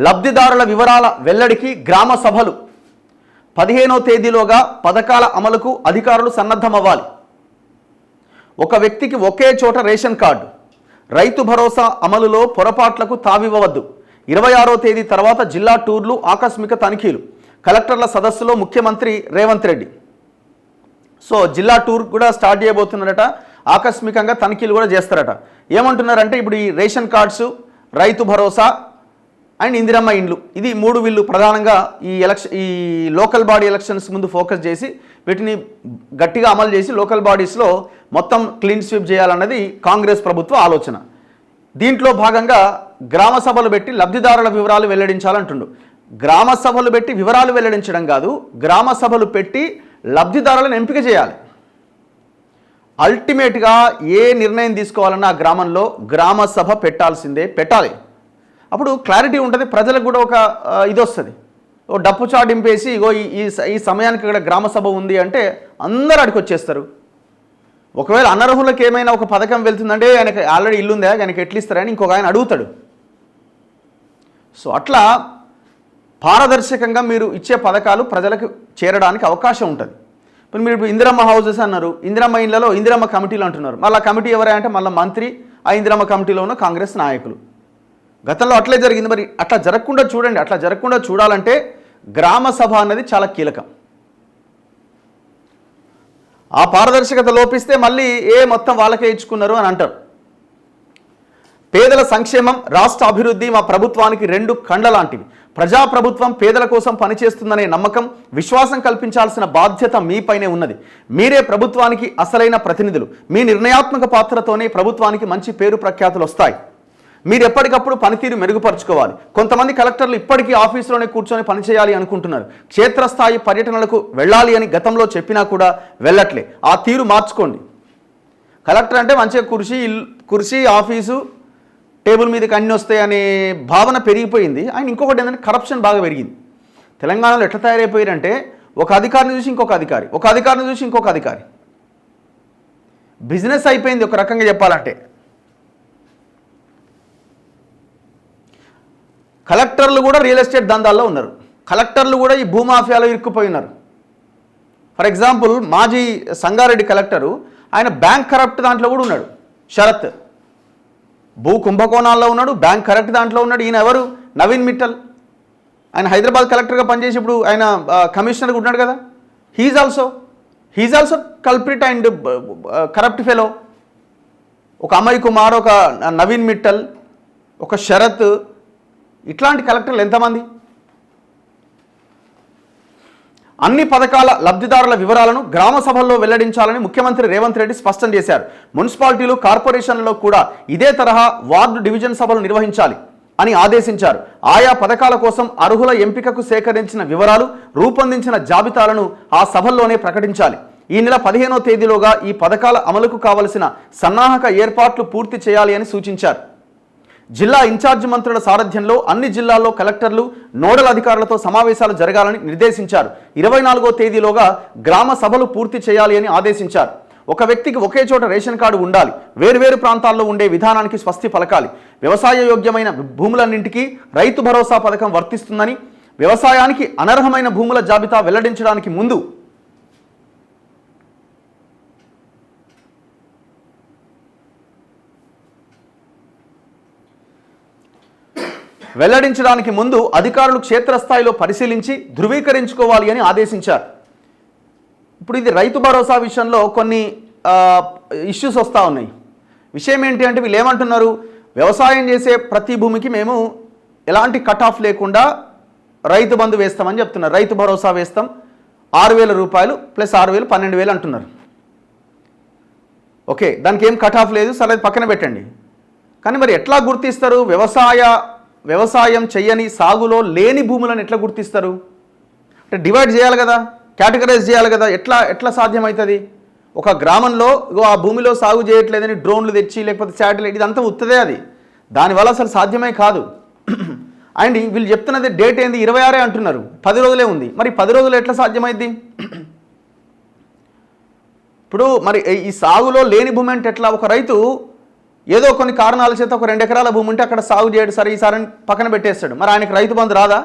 లబ్ధిదారుల వివరాల వెల్లడికి గ్రామ సభలు 15వ తేదీలోగా పథకాల అమలుకు అధికారులు సన్నద్ధమవ్వాలి. ఒక వ్యక్తికి ఒకే చోట రేషన్ కార్డు. రైతు భరోసా అమలులో పొరపాట్లకు తావివ్వవద్దు. 26వ తేదీ తర్వాత జిల్లా టూర్లు, ఆకస్మిక తనిఖీలు. కలెక్టర్ల సదస్సులో ముఖ్యమంత్రి రేవంత్ రెడ్డి. సో జిల్లా టూర్ కూడా స్టార్ట్ చేయబోతున్నారట. ఆకస్మికంగా తనిఖీలు కూడా చేస్తారట. ఏమంటున్నారంటే ఇప్పుడు ఈ ration cards, Rythu Bharosa and Indiramma ఇండ్లు, ఇది 3 వీళ్ళు ప్రధానంగా ఈ లోకల్ బాడీ ఎలక్షన్స్ ముందు ఫోకస్ చేసి వీటిని గట్టిగా అమలు చేసి లోకల్ బాడీస్లో మొత్తం క్లీన్ స్వీప్ చేయాలన్నది కాంగ్రెస్ ప్రభుత్వ ఆలోచన. దీంట్లో భాగంగా గ్రామ సభలు పెట్టి లబ్ధిదారుల వివరాలు వెల్లడించాలంటుండు. గ్రామ సభలు పెట్టి వివరాలు వెల్లడించడం కాదు, గ్రామ సభలు పెట్టి లబ్ధిదారులను ఎంపిక చేయాలి. అల్టిమేట్గా ఏ నిర్ణయం తీసుకోవాలన్నా గ్రామంలో గ్రామ సభ పెట్టాలి. అప్పుడు క్లారిటీ ఉంటుంది, ప్రజలకు కూడా ఒక ఇది వస్తుంది. ఓ డప్పు చాటింపేసి ఇగో ఈ సమయానికి ఇక్కడ గ్రామ సభ ఉంది అంటే అందరూ అడిగి వచ్చేస్తారు. ఒకవేళ అనర్హులకు ఏమైనా ఒక పథకం వెళ్తుందంటే ఆయనకి ఆల్రెడీ ఇల్లు ఉందా, ఆయనకి ఎట్లు ఇస్తారని ఇంకొక ఆయన అడుగుతాడు. సో అట్లా పారదర్శకంగా మీరు ఇచ్చే పథకాలు ప్రజలకు చేరడానికి అవకాశం ఉంటుంది. ఇప్పుడు మీరు ఇందిరమ్మ హౌసెస్ అన్నారు, ఇందిరమ్మ ఇళ్లలో ఇందిరమ్మ కమిటీలు అంటున్నారు. మళ్ళీ ఆ కమిటీ ఎవరంటే మళ్ళీ మంత్రి, ఆ ఇందిరమ్మ కమిటీలో ఉన్న కాంగ్రెస్ నాయకులు. గతంలో అట్లే జరిగింది. మరి అట్లా జరగకుండా చూడండి. అట్లా జరగకుండా చూడాలంటే గ్రామ సభ అన్నది చాలా కీలకం. ఆ పారదర్శకత లోపిస్తే మళ్ళీ మొత్తం వాళ్ళకే ఇచ్చుకున్నారు అని అంటారు. పేదల సంక్షేమం, రాష్ట్ర అభివృద్ధి మా ప్రభుత్వానికి 2 కండ్ల లాంటివి. ప్రజాప్రభుత్వం పేదల కోసం పనిచేస్తుందనే నమ్మకం, విశ్వాసం కల్పించాల్సిన బాధ్యత మీపైనే ఉన్నది. మీరే ప్రభుత్వానికి అసలైన ప్రతినిధులు. మీ నిర్ణయాత్మక పాత్రతోనే ప్రభుత్వానికి మంచి పేరు ప్రఖ్యాతులు వస్తాయి. మీరు ఎప్పటికప్పుడు పనితీరు మెరుగుపరుచుకోవాలి. కొంతమంది కలెక్టర్లు ఇప్పటికీ ఆఫీసులోనే కూర్చొని పనిచేయాలి అనుకుంటున్నారు. క్షేత్రస్థాయి పర్యటనలకు వెళ్ళాలి అని గతంలో చెప్పినా కూడా వెళ్ళట్లే. ఆ తీరు మార్చుకోండి. కలెక్టర్ అంటే మంచిగా కుర్చీ ఆఫీసు టేబుల్ మీదకి అన్నీ వస్తాయి అనే భావన పెరిగిపోయింది. ఆయన ఇంకొకటి ఏంటంటే కరప్షన్ బాగా పెరిగింది. తెలంగాణలో ఎట్లా తయారైపోయారంటే ఒక అధికారిని చూసి ఇంకొక అధికారి, ఒక అధికారిని చూసి ఇంకొక అధికారి. బిజినెస్ అయిపోయింది ఒక రకంగా చెప్పాలంటే. కలెక్టర్లు కూడా రియల్ ఎస్టేట్ దందాల్లో ఉన్నారు. కలెక్టర్లు కూడా ఈ భూమాఫియాలో ఇరుక్కుపోయి ఉన్నారు. ఫర్ ఎగ్జాంపుల్ మాజీ సంగారెడ్డి కలెక్టరు, ఆయన బ్యాంక్ కరప్ట్ దాంట్లో కూడా ఉన్నాడు. శరత్ భూ కుంభకోణాల్లో ఉన్నాడు, బ్యాంక్ కరెక్ట్ దాంట్లో ఉన్నాడు. ఈయన ఎవరు? నవీన్ మిట్టల్. ఆయన హైదరాబాద్ కలెక్టర్గా పనిచేసి ఇప్పుడు ఆయన కమిషనర్గా ఉన్నాడు కదా. He is also culprit and corrupt fellow. ఒక అమయ్ కుమార్, ఒక నవీన్ మిట్టల్, ఒక శరత్, ఇట్లాంటి కలెక్టర్లు ఎంతమంది? అన్ని పథకాల లబ్ధిదారుల వివరాలను గ్రామ సభల్లో వెల్లడించాలని ముఖ్యమంత్రి రేవంత్ రెడ్డి స్పష్టం చేశారు. మున్సిపాలిటీలు, కార్పొరేషన్లలో కూడా ఇదే తరహా వార్డు డివిజన్ సభలు నిర్వహించాలి అని ఆదేశించారు. ఆయా పథకాల కోసం అర్హుల ఎంపికకు సేకరించిన వివరాలు, రూపొందించిన జాబితాలను ఆ సభల్లోనే ప్రకటించాలి. ఈ నెల 15వ తేదీలోగా ఈ పథకాల అమలుకు కావలసిన సన్నాహక ఏర్పాట్లు పూర్తి చేయాలి అని సూచించారు. జిల్లా ఇన్ఛార్జి మంత్రుల సారథ్యంలో అన్ని జిల్లాల్లో కలెక్టర్లు, నోడల్ అధికారులతో సమావేశాలు జరగాలని నిర్దేశించారు. 24వ తేదీలోగా గ్రామ సభలు పూర్తి చేయాలి అని ఆదేశించారు. ఒక వ్యక్తికి ఒకే చోట రేషన్ కార్డు ఉండాలి. వేర్వేరు ప్రాంతాల్లో ఉండే విధానానికి స్వస్తి పలకాలి. వ్యవసాయ యోగ్యమైన భూములన్నింటికీ రైతు భరోసా పథకం వర్తిస్తుందని, వ్యవసాయానికి అనర్హమైన భూముల జాబితా వెల్లడించడానికి ముందు అధికారులు క్షేత్రస్థాయిలో పరిశీలించి ధృవీకరించుకోవాలి అని ఆదేశించారు. ఇప్పుడు ఇది రైతు భరోసా విషయంలో కొన్ని ఇష్యూస్ వస్తూ ఉన్నాయి. విషయం ఏంటి అంటే వీళ్ళు ఏమంటున్నారు, వ్యవసాయం చేసే ప్రతి భూమికి మేము ఎలాంటి కట్ ఆఫ్ లేకుండా రైతు బంధు వేస్తామని చెప్తున్నారు. రైతు భరోసా వేస్తాం, 6,000 రూపాయలు ప్లస్ 6,000 12,000 అంటున్నారు. ఓకే, దానికి ఏం కట్ ఆఫ్ లేదు, సరే పక్కన పెట్టండి. కానీ మరి ఎట్లా గుర్తిస్తారు? వ్యవసాయం చెయ్యని, సాగులో లేని భూములను ఎట్లా గుర్తిస్తారు? అంటే డివైడ్ చేయాలి కదా, కేటగరైజ్ చేయాలి కదా. ఎట్లా సాధ్యమవుతుంది? ఒక గ్రామంలో ఆ భూమిలో సాగు చేయట్లేదని డ్రోన్లు తెచ్చి లేకపోతే శాటిలైట్, ఇదంతా ఉత్తదే. అది దానివల్ల అసలు సాధ్యమే కాదు. అండ్ వీళ్ళు చెప్తున్నది డేట్ ఏంది, 26 అంటున్నారు, 10 రోజులే ఉంది. మరి 10 రోజులు ఎట్లా సాధ్యమైంది? ఇప్పుడు మరి ఈ సాగులో లేని భూమి అంటే ఎట్లా? ఒక రైతు ఏదో కొన్ని కారణాల చేత ఒక 2 ఎకరాల భూమి ఉంటే అక్కడ సాగు చేయడు, సరే ఈసారి పక్కన పెట్టేస్తాడు. మరి ఆయనకు రైతు బంధు రాదా?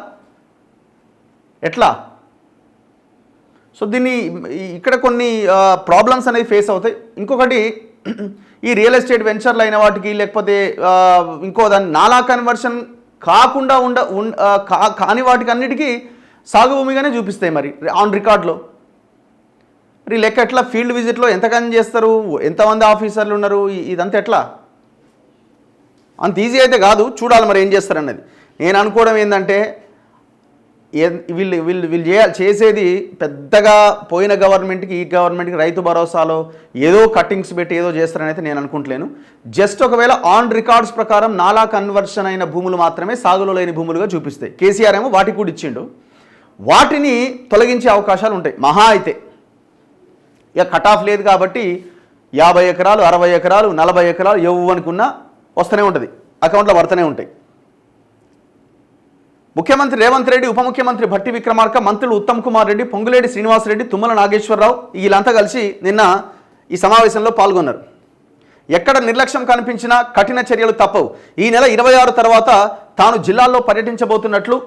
ఎట్లా? సో దీన్ని ఇక్కడ కొన్ని ప్రాబ్లమ్స్ అనేవి ఫేస్ అవుతాయి. ఇంకొకటి, ఈ రియల్ ఎస్టేట్ వెంచర్లు అయిన వాటికి, లేకపోతే ఇంకో దాన్ని నాలా కన్వర్షన్ కాకుండా కాని వాటికి అన్నిటికీ సాగు భూమిగానే చూపిస్తాయి. మరి ఆన్ రికార్డులో మరి లెక్క ఎట్లా? ఫీల్డ్ విజిట్లో ఎంతకని చేస్తారు, ఎంతమంది ఆఫీసర్లు ఉన్నారు, ఇదంతా ఎట్లా? అంత ఈజీ అయితే కాదు. చూడాలి మరి ఏం చేస్తారన్నది. నేను అనుకోవడం ఏంటంటే వీళ్ళు చేసేది పెద్దగా పోయిన గవర్నమెంట్కి ఈ గవర్నమెంట్కి రైతు భరోసాలో ఏదో కట్టింగ్స్ పెట్టి ఏదో చేస్తారని అయితే నేను అనుకుంటలేను. జస్ట్ ఒకవేళ ఆన్ రికార్డ్స్ ప్రకారం నాలా కన్వర్షన్ అయిన భూములు మాత్రమే సాగులో లేని భూములుగా చూపిస్తాయి. కేసీఆర్ ఏమో వాటికి కూడా ఇచ్చిండు. వాటిని తొలగించే అవకాశాలు ఉంటాయి మహా అయితే. ఇక కట్ ఆఫ్ లేదు కాబట్టి 50 ఎకరాలు 60 ఎకరాలు 40 ఎకరాలు ఎవ్వనుకున్నా వస్తూనే ఉంటుంది, అకౌంట్లో పడుతూనే ఉంటాయి. ముఖ్యమంత్రి రేవంత్ రెడ్డి, ఉప ముఖ్యమంత్రి భట్టి విక్రమార్క, మంత్రులు ఉత్తమ్ కుమార్ రెడ్డి, పొంగులేటి శ్రీనివాసరెడ్డి, తుమ్మల నాగేశ్వరరావు వీళ్ళంతా కలిసి నిన్న ఈ సమావేశంలో పాల్గొన్నారు. ఎక్కడ నిర్లక్ష్యం కనిపించినా కఠిన చర్యలు తప్పవు. ఈ నెల 26 తర్వాత తాను జిల్లాల్లో పర్యటించబోతున్నట్లు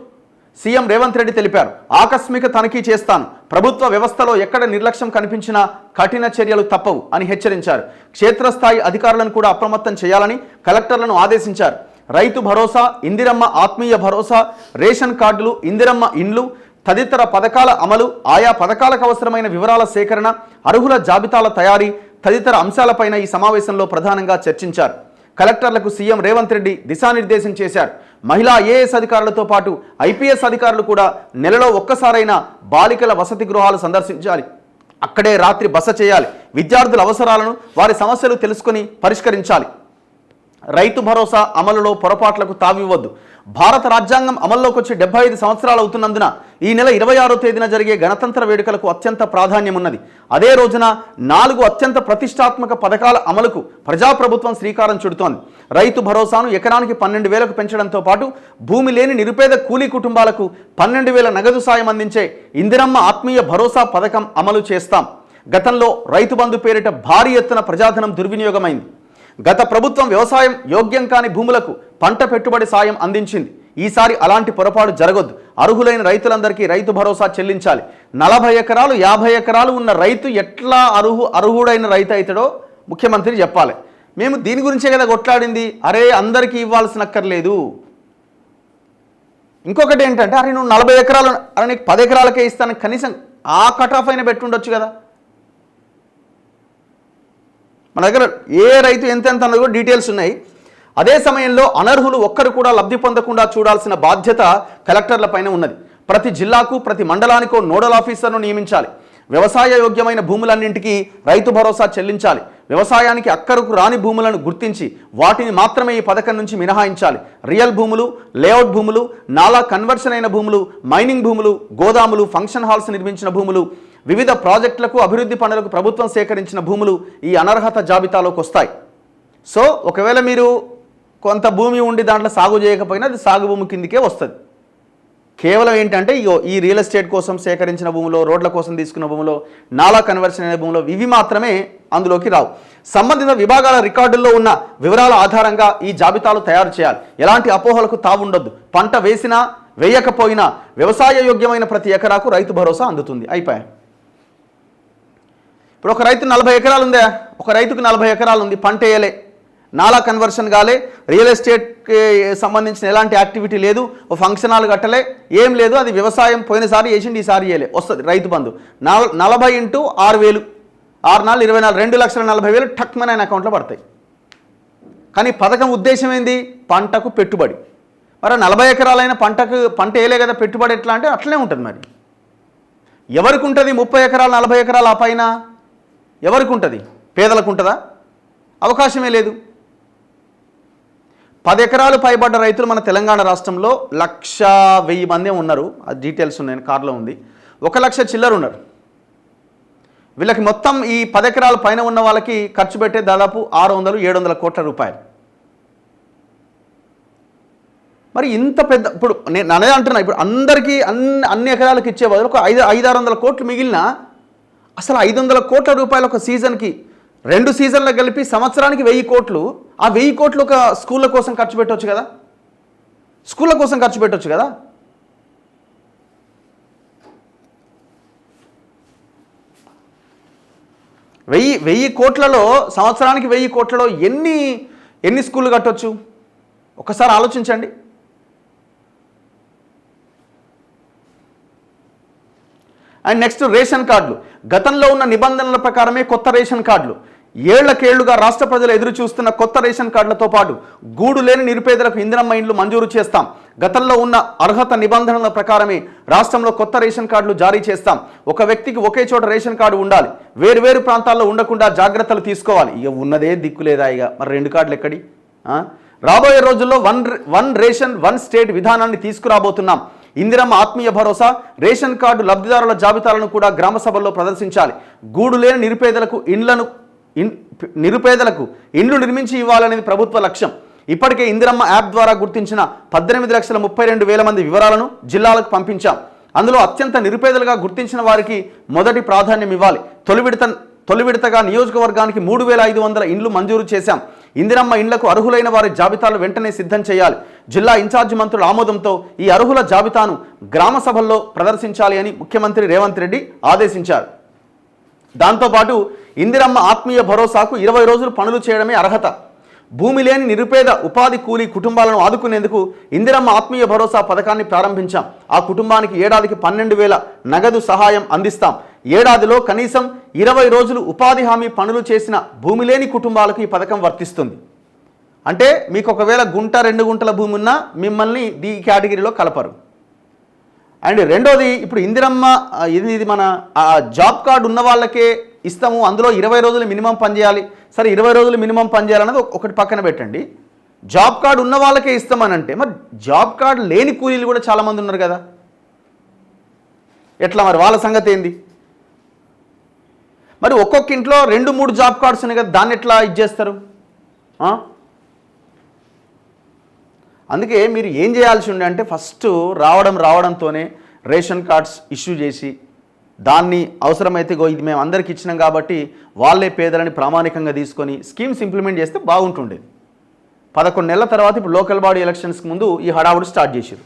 సీఎం రేవంత్ రెడ్డి తెలిపారు. ఆకస్మిక తనిఖీ చేస్తాను, ప్రభుత్వ వ్యవస్థలో ఎక్కడ నిర్లక్ష్యం కనిపించినా కఠిన చర్యలు తప్పవు అని హెచ్చరించారు. క్షేత్రస్థాయి అధికారులను కూడా అప్రమత్తం చేయాలని కలెక్టర్లను ఆదేశించారు. రైతు భరోసా, ఇందిరమ్మ ఆత్మీయ భరోసా, రేషన్ కార్డులు, ఇందిరమ్మ ఇండ్లు తదితర పథకాల అమలు, ఆయా పథకాలకు అవసరమైన వివరాల సేకరణ, అర్హుల జాబితాల తయారీ తదితర అంశాలపైన ఈ సమావేశంలో ప్రధానంగా చర్చించారు. కలెక్టర్లకు సీఎం రేవంత్ రెడ్డి దిశానిర్దేశం చేశారు. మహిళా ఐఏఎస్ అధికారులతో పాటు ఐపీఎస్ అధికారులు కూడా నెలలో ఒక్కసారైనా బాలికల వసతి గృహాలు సందర్శించాలి, అక్కడే రాత్రి బస చేయాలి, విద్యార్థుల అవసరాలను వారి సమస్యలు తెలుసుకొని పరిష్కరించాలి. రైతు భరోసా అమలులో పొరపాట్లకు తావివ్వద్దు. భారత రాజ్యాంగం అమల్లోకి వచ్చి 75 సంవత్సరాలు అవుతున్నందున ఈ నెల 26వ తేదీన జరిగే గణతంత్ర వేడుకలకు అత్యంత ప్రాధాన్యం ఉన్నది. అదే రోజున 4 అత్యంత ప్రతిష్టాత్మక పథకాల అమలుకు ప్రజాప్రభుత్వం శ్రీకారం చుడుతోంది. రైతు భరోసాను ఎకరానికి 12,000కు పెంచడంతో పాటు భూమి లేని నిరుపేద కూలీ కుటుంబాలకు 12,000 నగదు సాయం అందించే ఇందిరమ్మ ఆత్మీయ భరోసా పథకం అమలు చేస్తాం. గతంలో రైతు బంధు పేరిట భారీ ఎత్తున ప్రజాధనం దుర్వినియోగమైంది. గత ప్రభుత్వం వ్యవసాయం యోగ్యం కాని భూములకు పంట పెట్టుబడి సాయం అందించింది. ఈసారి అలాంటి పొరపాటు జరగొద్దు. అర్హులైన రైతులందరికీ రైతు భరోసా చెల్లించాలి. 40 ఎకరాలు 50 ఎకరాలు ఉన్న రైతు ఎట్లా అర్హుడైన రైతు అవుతాడో ముఖ్యమంత్రి చెప్పాలి. మేము దీని గురించే కదా కొట్లాడింది. అరే అందరికీ ఇవ్వాల్సిన అక్కర్లేదు. ఇంకొకటి ఏంటంటే, అరే నువ్వు 40 ఎకరాలు, అరే నీకు 10 ఎకరాలకే ఇస్తాను, కనీసం ఆ కట్ ఆఫ్ అయినా పెట్టుండొచ్చు కదా. మన దగ్గర ఏ రైతు ఎంత అన్నది కూడా డీటెయిల్స్ ఉన్నాయి. అదే సమయంలో అనర్హులు ఒక్కరు కూడా లబ్ధి పొందకుండా చూడాల్సిన బాధ్యత కలెక్టర్లపైన ఉన్నది. ప్రతి జిల్లాకు ప్రతి మండలానికో నోడల్ ఆఫీసర్ను నియమించాలి. వ్యవసాయ యోగ్యమైన భూములన్నింటికీ రైతు భరోసా చెల్లించాలి. వ్యవసాయానికి అక్కరకు రాని భూములను గుర్తించి వాటిని మాత్రమే ఈ పథకం నుంచి మినహాయించాలి. రియల్ భూములు, లేఅవుట్ భూములు, నాలా కన్వర్షన్ అయిన భూములు, మైనింగ్ భూములు, గోదాములు, ఫంక్షన్ హాల్స్ నిర్మించిన భూములు, వివిధ ప్రాజెక్టులకు అభివృద్ధి పనులకు ప్రభుత్వం సేకరించిన భూములు ఈ అనర్హత జాబితాలోకి వస్తాయి. సో ఒకవేళ మీరు కొంత భూమి ఉండి దాంట్లో సాగు చేయకపోయినా అది సాగు భూమి కిందికే వస్తుంది. కేవలం ఏంటంటే ఈ రియల్ ఎస్టేట్ కోసం సేకరించిన భూములో, రోడ్ల కోసం తీసుకున్న భూములో, నాలా కన్వర్షన్ అయిన భూములో ఇవి మాత్రమే అందులోకి రావు. సంబంధిత విభాగాల రికార్డుల్లో ఉన్న వివరాల ఆధారంగా ఈ జాబితాలు తయారు చేయాలి. ఎలాంటి అపోహలకు తావుండొద్దు. పంట వేసినా వేయకపోయినా వ్యవసాయ యోగ్యమైన ప్రతి ఎకరాకు రైతు భరోసా అందుతుంది. అయిపోయాయి. ఇప్పుడు ఒక రైతు 40 ఎకరాలు ఉందా, ఒక రైతుకు 40 ఎకరాలు ఉంది, పంట వేయలే, నాలా కన్వర్షన్ కాలే, రియల్ ఎస్టేట్కి సంబంధించిన ఎలాంటి యాక్టివిటీ లేదు, ఓ ఫంక్షన్ హాల్ కట్టలే, ఏం లేదు, అది వ్యవసాయం పోయినసారి వేసిండి ఈసారి వేయలే, వస్తుంది రైతు బంధు. 40 × 6,000, 6 4 24, 2,40,000 టక్మని ఆయన అకౌంట్లో పడతాయి. కానీ పథకం ఉద్దేశం ఏంది? పంటకు పెట్టుబడి. మరి 40 ఎకరాలైన పంట వేయలే కదా, పెట్టుబడి ఎట్లా అంటే అట్లనే ఉంటుంది. మరి ఎవరికి ఉంటుంది 30 ఎకరాలు 40 ఎకరాలు? ఆ పైన ఎవరికి ఉంటుంది? పేదలకు ఉంటుందా? అవకాశమే లేదు. 10 ఎకరాలు పైబడ్డ రైతులు మన తెలంగాణ రాష్ట్రంలో 1,10,000 మంది ఉన్నారు. ఆ డీటెయిల్స్ ఉన్నాయి, కార్లో ఉంది. 1,00,000 చిల్లర ఉన్నారు. వీళ్ళకి మొత్తం ఈ 10 ఎకరాల పైన ఉన్న వాళ్ళకి ఖర్చు పెట్టే దాదాపు 600-700 కోట్ల రూపాయలు. మరి ఇంత పెద్ద, ఇప్పుడు నేను అనే అంటున్నా, ఇప్పుడు అందరికీ అన్ని ఎకరాలకు ఇచ్చే బదులు ఒక 500-600 కోట్లు మిగిలిన, అసలు 500 కోట్ల రూపాయలు ఒక సీజన్కి, 2 సీజన్లకు కలిపి సంవత్సరానికి 1000 కోట్లు ఆ 1000 కోట్లు ఒక స్కూళ్ళ కోసం ఖర్చు పెట్టవచ్చు కదా, స్కూళ్ళ కోసం ఖర్చు పెట్టవచ్చు కదా. వెయ్యి కోట్లలో సంవత్సరానికి 1000 కోట్లలో ఎన్ని స్కూళ్ళు కట్టవచ్చు ఒకసారి ఆలోచించండి. అండ్ నెక్స్ట్ రేషన్ కార్డులు. గతంలో ఉన్న నిబంధనల ప్రకారమే కొత్త రేషన్ కార్డులు. ఏళ్లకేళ్లుగా రాష్ట్ర ప్రజలు ఎదురు చూస్తున్న కొత్త రేషన్ కార్డులతో పాటు గూడు లేని నిరుపేదలకు ఇందిరమ్మ ఇండ్లు మంజూరు చేస్తాం. గతంలో ఉన్న అర్హత నిబంధనల ప్రకారమే రాష్ట్రంలో కొత్త రేషన్ కార్డులు జారీ చేస్తాం. ఒక వ్యక్తికి ఒకే చోట రేషన్ కార్డు ఉండాలి. వేరు ప్రాంతాల్లో ఉండకుండా జాగ్రత్తలు తీసుకోవాలి. ఇక ఉన్నదే దిక్కులేదా, ఇక మరి 2 కార్డులు ఎక్కడి? రాబోయే రోజుల్లో వన్ రేషన్ వన్ స్టేట్ విధానాన్ని తీసుకురాబోతున్నాం. ఇందిరమ్మ ఆత్మీయ భరోసా రేషన్ కార్డు లబ్ధిదారుల జాబితాలను కూడా గ్రామ సభల్లో ప్రదర్శించాలి. గూడు లేని నిరుపేదలకు ఇండ్లు నిర్మించి ఇవ్వాలనేది ప్రభుత్వ లక్ష్యం. ఇప్పటికే ఇందిరమ్మ యాప్ ద్వారా గుర్తించిన 18,32,000 మంది వివరాలను జిల్లాలకు పంపించాం. అందులో అత్యంత నిరుపేదలుగా గుర్తించిన వారికి మొదటి ప్రాధాన్యం ఇవ్వాలి. తొలి విడతగా నియోజకవర్గానికి 3,500 ఇండ్లు మంజూరు చేశాం. ఇందిరమ్మ ఇండ్లకు అర్హులైన వారి జాబితాలు వెంటనే సిద్ధం చేయాలి. జిల్లా ఇన్ఛార్జి మంత్రుల ఆమోదంతో ఈ అర్హుల జాబితాను గ్రామ సభల్లో ప్రదర్శించాలి అని ముఖ్యమంత్రి రేవంత్ రెడ్డి ఆదేశించారు. దాంతోపాటు ఇందిరమ్మ ఆత్మీయ భరోసాకు 20 రోజులు పనులు చేయడమే అర్హత. భూమి లేని నిరుపేద ఉపాధి కూలీ కుటుంబాలను ఆదుకునేందుకు ఇందిరమ్మ ఆత్మీయ భరోసా పథకాన్ని ప్రారంభించాం. ఆ కుటుంబానికి ఏడాదికి 12,000 నగదు సహాయం అందిస్తాం. ఏడాదిలో కనీసం 20 రోజులు ఉపాధి హామీ పనులు చేసిన భూమి లేని కుటుంబాలకు ఈ పథకం వర్తిస్తుంది. అంటే మీకు ఒకవేళ 1-2 గుంటల భూమి ఉన్నా మిమ్మల్ని ఈ కేటగిరీలో కలపరు. అండ్ రెండోది, ఇప్పుడు ఇందిరమ్మ ఇది మన జాబ్ కార్డు ఉన్న వాళ్ళకే ఇస్తాము, అందులో 20 రోజులు మినిమం పనిచేయాలి. సరే 20 రోజులు మినిమం పనిచేయాలన్నది ఒకటి పక్కన పెట్టండి. జాబ్ కార్డు ఉన్న వాళ్ళకే ఇస్తామని అంటే మరి జాబ్ కార్డు లేని కూలీలు కూడా చాలామంది ఉన్నారు కదా, ఎట్లా మరి వాళ్ళ సంగతి ఏంది? మరి ఒక్కొక్క ఇంట్లో 2-3 జాబ్ కార్డ్స్ ఉన్నాయి కదా, దాన్ని ఎట్లా ఇచ్చేస్తారు? అందుకే మీరు ఏం చేయాల్సి ఉండే అంటే ఫస్ట్ రావడంతోనే రేషన్ కార్డ్స్ ఇష్యూ చేసి దాన్ని అవసరమైతే ఇది మేము అందరికి ఇచ్చినాం కాబట్టి వాళ్ళే పేదలని ప్రామాణికంగా తీసుకొని స్కీమ్స్ ఇంప్లిమెంట్ చేస్తే బాగుంటుండేది. 11 నెలల తర్వాత ఇప్పుడు లోకల్ బాడీ ఎలక్షన్స్కి ముందు ఈ హడావుడి స్టార్ట్ చేశారు.